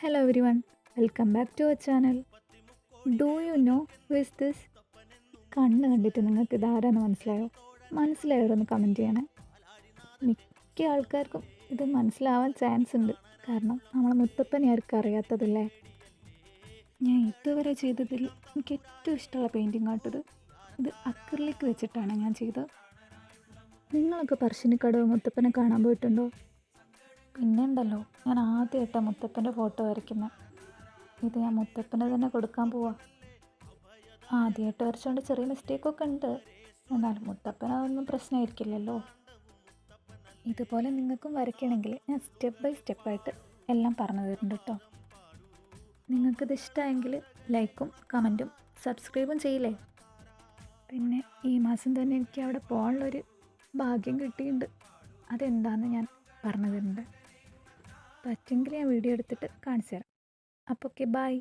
Hello everyone, welcome back to our channel. Do you know who is this? കണ്ണ് കണ്ടിട്ട് നിങ്ങൾക്ക് ഇതാരാന്ന് മനസ്സിലായോ? മനസ്സിലായവരൊന്ന് comment ചെയ്യണേ. മിക്ക ആൾക്കാർക്കും ഇത് മനസ്സിലാവാൻ ചാൻസ് ഉണ്ട്. കാരണം നമ്മളെ മുത്തപ്പനെ ആർക്കും അറിയാത്തതല്ലേ. ഞാൻ ഇതുവരെ ചെയ്തതിൽ എനിക്ക് ഏറ്റവും ഇഷ്ടമുള്ള പെയിൻറ്റിങ് ആട്ടത് ഇത് അക്രിലിക് വെച്ചിട്ടാണ് ഞാൻ ചെയ്തത്. നിങ്ങളൊക്കെ പറശ്ശിനിക്കടവ് മുത്തപ്പനെ കാണാൻ പോയിട്ടുണ്ടോ? പിന്നെ ഉണ്ടല്ലോ, ഞാൻ ആദ്യമായിട്ടാണ് മുത്തപ്പൻ്റെ ഫോട്ടോ വരയ്ക്കുന്നത്. ഇത് ഞാൻ മുത്തപ്പനെ തന്നെ കൊടുക്കാൻ പോവാ. ആദ്യമായിട്ട് വരച്ചുകൊണ്ട് ചെറിയ മിസ്റ്റേക്കൊക്കെ ഉണ്ട്, എന്നാലും മുത്തപ്പന അതൊന്നും പ്രശ്നമായിരിക്കില്ലല്ലോ. ഇതുപോലെ നിങ്ങൾക്കും വരയ്ക്കണമെങ്കിൽ ഞാൻ സ്റ്റെപ്പ് ബൈ സ്റ്റെപ്പായിട്ട് എല്ലാം പറഞ്ഞു തരുന്നുണ്ട് കേട്ടോ. നിങ്ങൾക്കിത് ഇഷ്ടമായെങ്കിൽ ലൈക്കും കമൻറ്റും സബ്സ്ക്രൈബും ചെയ്യില്ലേ. പിന്നെ ഈ മാസം തന്നെ എനിക്ക് അവിടെ പോകാനുള്ളൊരു ഭാഗ്യം കിട്ടിയിട്ടുണ്ട്. അതെന്താണെന്ന് ഞാൻ പറഞ്ഞു തരുന്നുണ്ട്. പറ്റുമെങ്കിൽ ഞാൻ വീഡിയോ എടുത്തിട്ട് കാണിച്ചു തരാം. അപ്പോൾ ഓക്കെ, ബൈ.